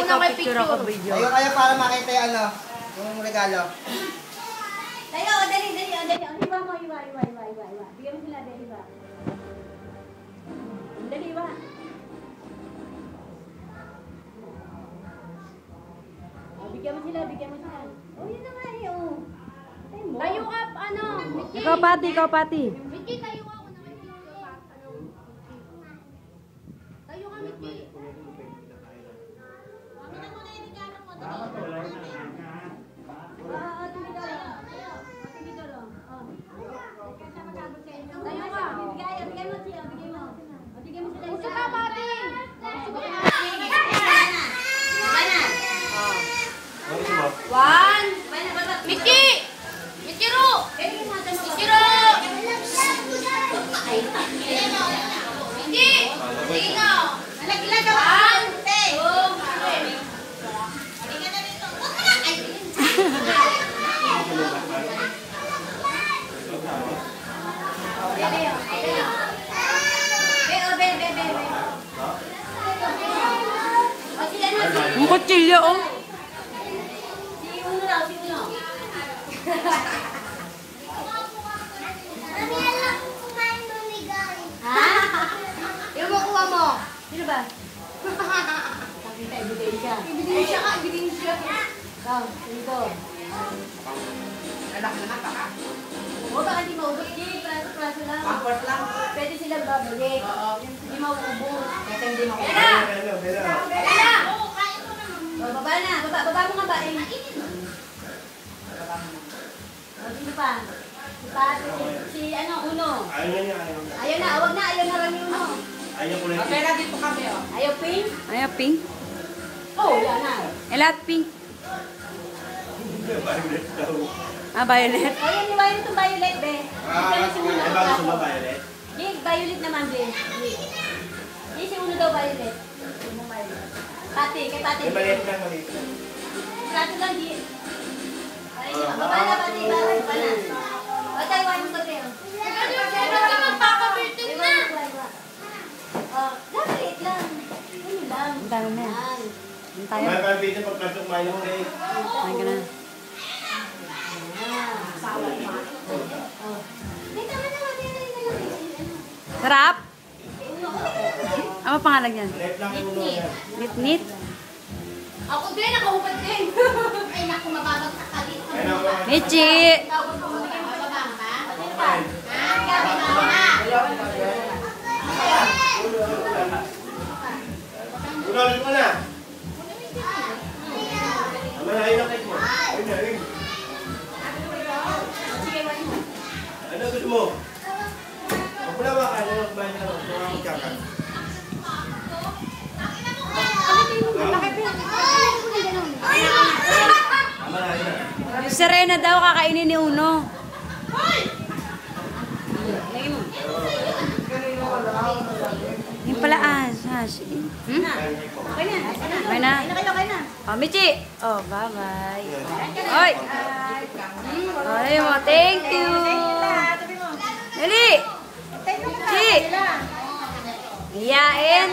na may picture. Tayo kaya para makita yung ano, yung regalo. Tayo, dali. Iwa mo, iwa. Bigyan mo sila, dali, iwa. Dali, iwa. Bigyan mo sila. Oh, yun na nga eh, oh. Tayo ka, ano? Ikaw, Pati. Mickey, tayo ka. Ako naman yung tayo ka, Mickey. Kami na muna yung regalo mo. Tayo ka. Bigyan mo siya, bigyan mo. Bigyan mo sila. Gusto ka, Pati. One. Mickey! Mickey Ro! Mickey Ro! Mickey! Sino? Ilan ka ba? One, two, three. Ang kutsilyo, oh. Si Uno daw, si Uno. Ha? Yung makuha mo. Sino ba? Pakita, ebidensya. Ebidensya. Ikaw, sino? Anak na baka. O, baka di maubos. Di, praso lang. Pampers lang. Pwede silang babalik. Hindi maubos. Kasi hindi makuha. Kaya! O, baba na. Baba mo nga ba? O, sino pa? Si ano, Uno. Ayaw na, awag na. Ayaw na rin yung Uno. Okay na dito kami, oh. Ayaw pink? Ayaw, pink. Oh, yan na. Lahat pink. Violet. Ayaw ni Violet itong violet, be. Si Uno. Yung violet naman, be. Yung si Uno daw violet. Pati, kay Pati. Prato lang, di. Baba na, Pati. Baba na. Bata, iwan mo sa tayo. Magpapabirtin na! Dapat lang. Ano lang. Ang dami na. Yan. Ang tayo. Ay ka na. Sarap? Ano pangalan yan? Nit-nit? Ako din, nakahubad din. Ay, naku, mababagsak ka dito. Michi! Unahin mo na. Amalahin na kayo mo. Ano gusto mo? Kapula ba kayo ng bahay na mga magkakan? Amalahin na. Yung Serena daw kakainin ni Uno. Yung pala Hash. Okay na. Okay na. Okay na. Oh, Michi! Oh, bye-bye. Oy! Ay mo, thank you! Dali! Michi! Iyain!